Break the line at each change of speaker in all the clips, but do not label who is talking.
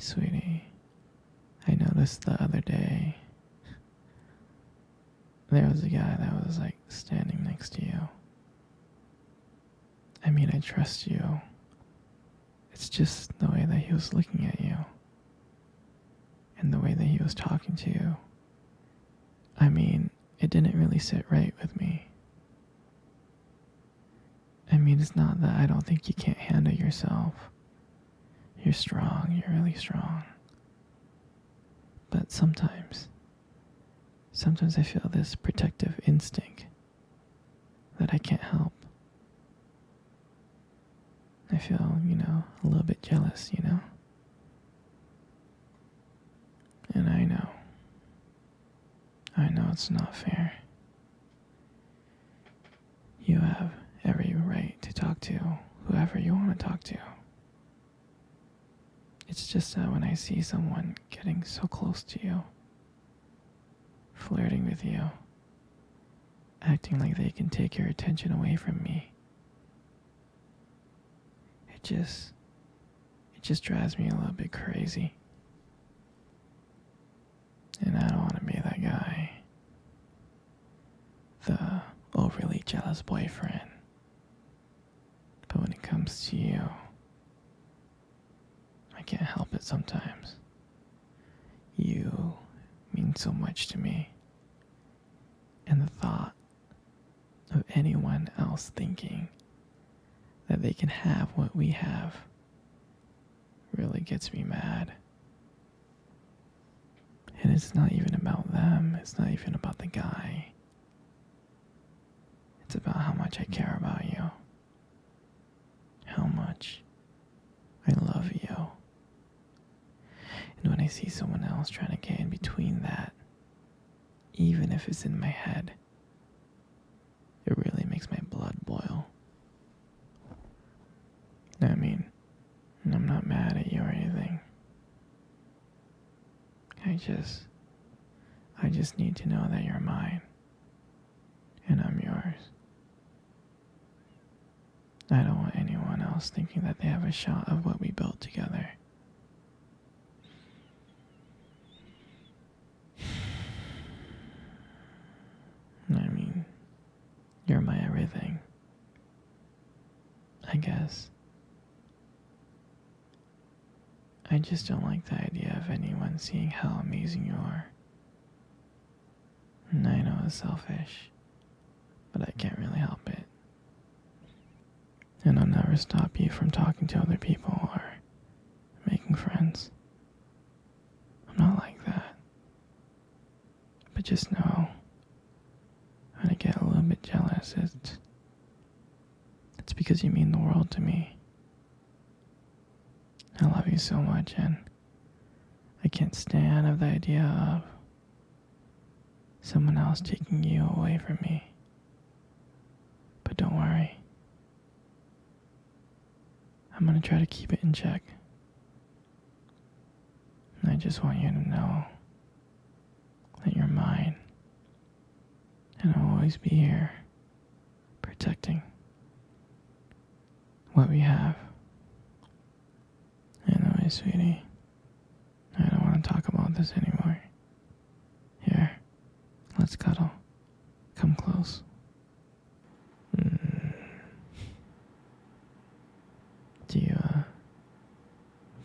Sweetie, I noticed the other day there was a guy that was like standing next to you. I mean, I trust you. It's just the way that he was looking at you and the way that he was talking to you. I mean, it didn't really sit right with me. I mean, it's not that I don't think you can't handle yourself. You're strong, you're really strong. But sometimes I feel this protective instinct that I can't help. I feel, a little bit jealous, And I know it's not fair. You have every right to talk to whoever you want to talk to. It's just that when I see someone getting so close to you, flirting with you, acting like they can take your attention away from me, it just drives me a little bit crazy. And I don't want to be that guy. The overly jealous boyfriend. But when it comes to you, I can't help it sometimes. You mean so much to me. And the thought of anyone else thinking that they can have what we have really gets me mad. And it's not even about them. It's not even about the guy. It's about how much I care about you. How much I love you. And when I see someone else trying to get in between that, even if it's in my head, it really makes my blood boil. I mean, I'm not mad at you or anything. I just need to know that you're mine and I'm yours. I don't want anyone else thinking that they have a shot of what we built together. I mean, you're my everything. I guess. I just don't like the idea of anyone seeing how amazing you are. And I know it's selfish, but I can't really help it. And I'll never stop you from talking to other people or making friends. I'm not like that. But just know, when I get a little bit jealous, it's because you mean the world to me. I love you so much, and I can't stand of the idea of someone else taking you away from me. But don't worry. I'm gonna try to keep it in check. And I just want you to know that you're mine. And I'll always be here, protecting what we have. Anyway, sweetie, I don't want to talk about this anymore. Here, let's cuddle. Come close.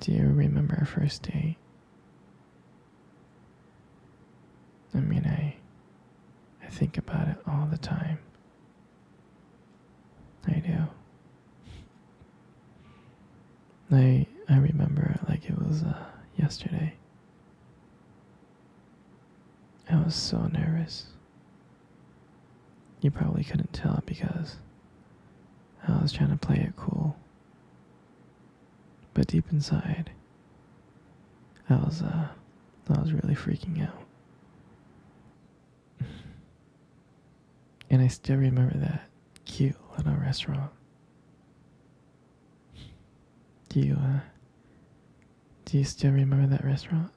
Do you remember our first date? I mean, I think about it all the time. I do. I remember it like it was yesterday. I was so nervous. You probably couldn't tell because I was trying to play it cool. But deep inside, I was really freaking out. And I still remember that cute little restaurant. Do you still remember that restaurant?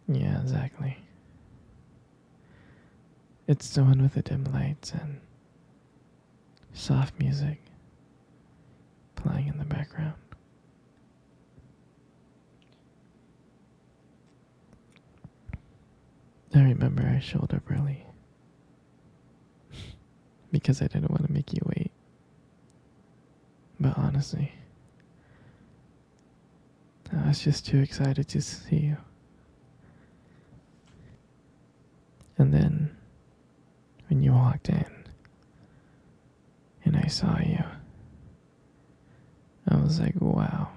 Yeah, exactly. It's the one with the dim lights and soft music playing in the background. I remember I showed up early because I didn't want to make you wait. But honestly, I was just too excited to see you. And then, when you walked in, and I saw you, I was like, wow.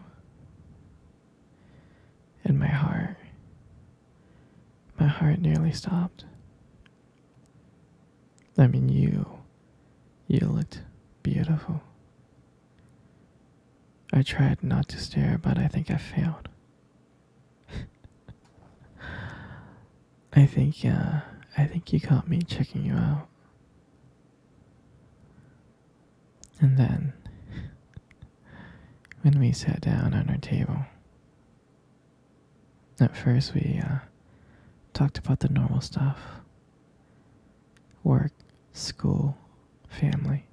And my heart nearly stopped. I mean, you looked beautiful. I tried not to stare, but I think I failed. I think you caught me checking you out. And then, when we sat down on our table, at first we talked about the normal stuff. Work, school, family.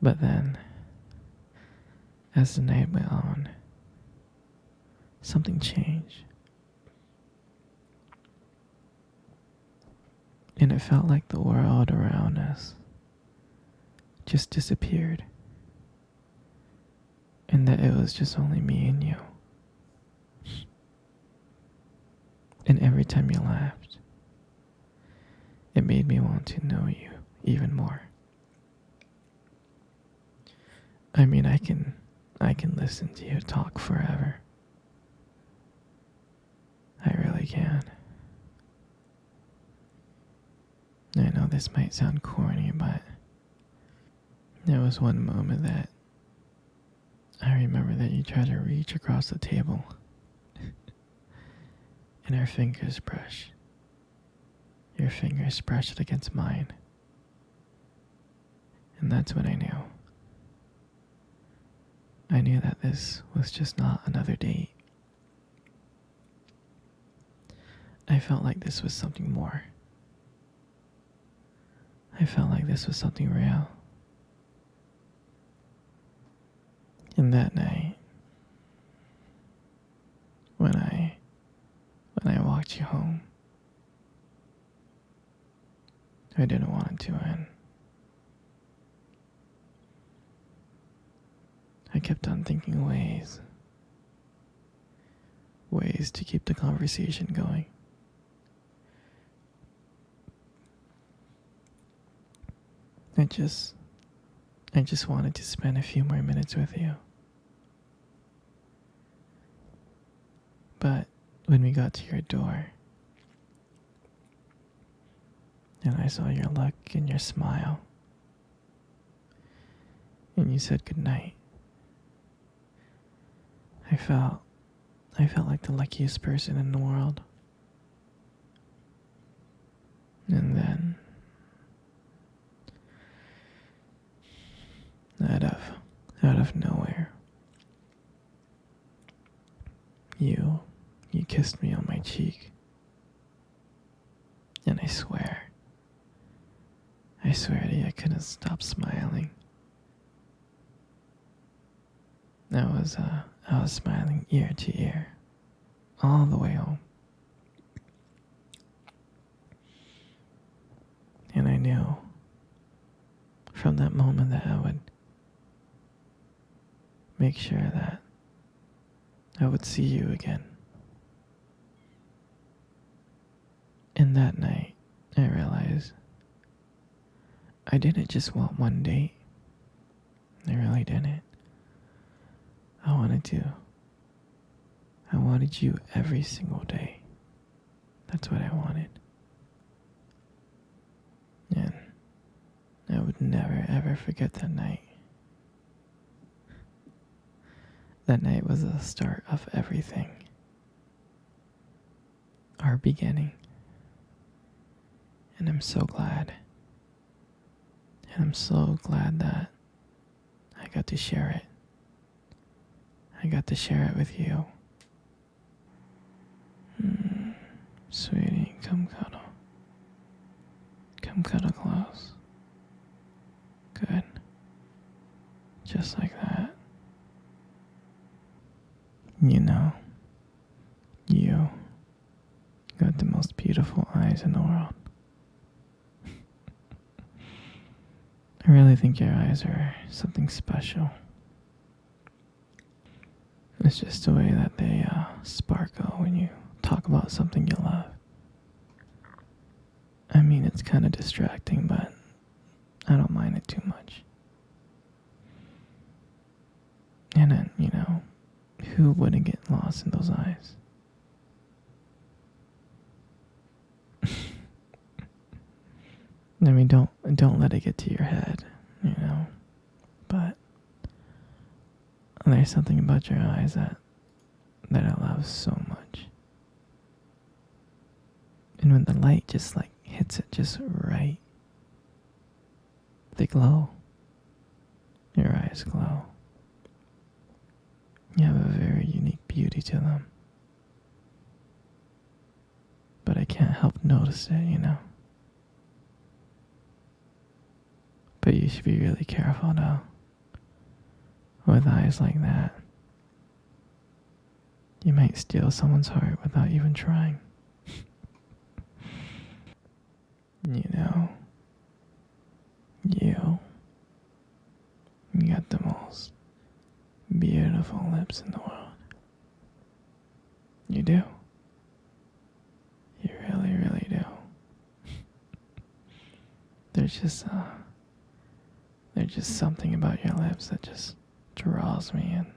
But then, as the night went on, something changed. And it felt like the world around us just disappeared. And that it was just only me and you. And every time you laughed, it made me want to know you even more. I mean, I can listen to you talk forever. I really can. I know this might sound corny, but there was one moment that I remember that you tried to reach across the table and our fingers brushed. Your fingers brushed against mine. And that's when I knew. I knew that this was just not another date. I felt like this was something more. I felt like this was something real. And that night, when I walked you home, I didn't want it to end. I kept on thinking ways to keep the conversation going. I just wanted to spend a few more minutes with you. But when we got to your door, and I saw your look and your smile, and you said goodnight, I felt like the luckiest person in the world. And then, out of nowhere, you kissed me on my cheek. And I swear to you, I couldn't stop smiling. I was smiling ear to ear, all the way home. And I knew from that moment that I would make sure that I would see you again. And that night, I realized I didn't just want one date. I really didn't. I wanted you every single day. That's what I wanted. And I would never ever forget that night. That night was the start of everything. Our beginning. And I'm so glad. And I'm so glad that I got to share it. I got to share it with you. Sweetie, come cuddle. Come cuddle close. Good. Just like that. You know, you got the in the world. I really think your eyes are something special. It's just the way that they sparkle when you talk about something you love. I mean, it's kind of distracting, but I don't mind it too much. And then, who wouldn't get lost in those eyes? I mean, don't let it get to your head, But there's something about your eyes that I love so much. And when the light just hits it just right, they glow. Your eyes glow. You have a very unique beauty to them. But I can't help notice it, But you should be really careful though. With eyes like that, you might steal someone's heart without even trying. You got the most beautiful lips in the world. You do. You really, really do. There's just something about your lips that just draws me in.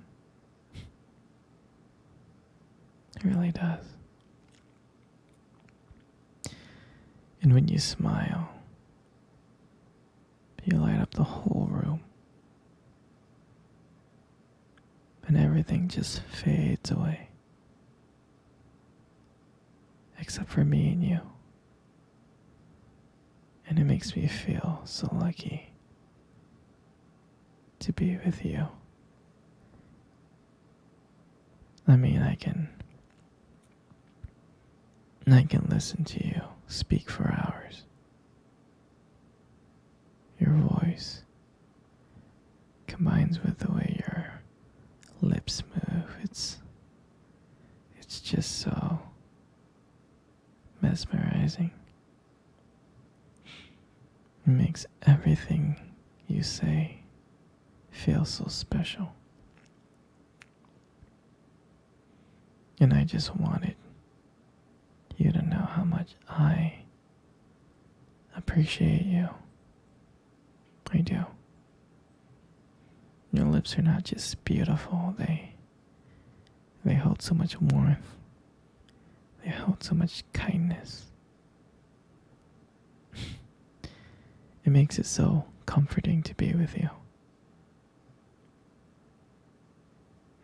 It really does. And when you smile, you light up the whole room. And everything just fades away. Except for me and you. And it makes me feel so lucky to be with you. I mean, I can listen to you speak for hours. Your voice combines with the way your lips move. It's just so mesmerizing. It makes everything you say feel so special. And I just wanted you to know how much I appreciate you. I do. Your lips are not just beautiful, they hold so much warmth. They hold so much kindness. It makes it so comforting to be with you.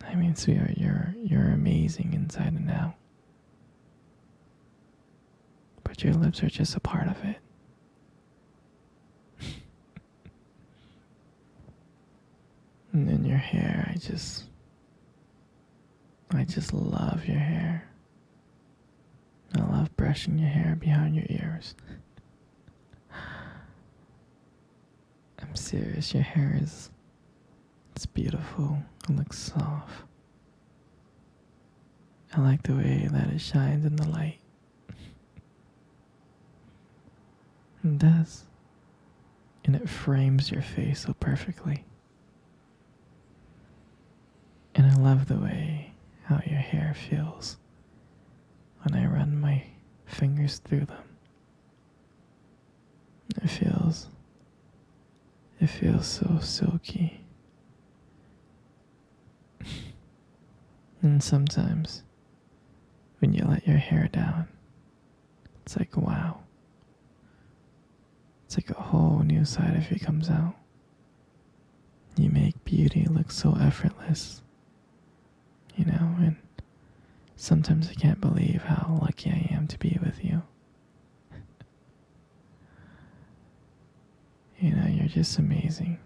I mean, sweetheart, you're amazing inside and out. But your lips are just a part of it. And then your hair, I just love your hair. I love brushing your hair behind your ears. I'm serious, your hair it's beautiful. It looks soft. I like the way that it shines in the light. It does. And it frames your face so perfectly. And I love the way how your hair feels when I run my fingers through them. It feels so silky. And sometimes when you let your hair down, it's like, wow. It's like a whole new side of you comes out. You make beauty look so effortless. And sometimes I can't believe how lucky I am to be with you. You're just amazing.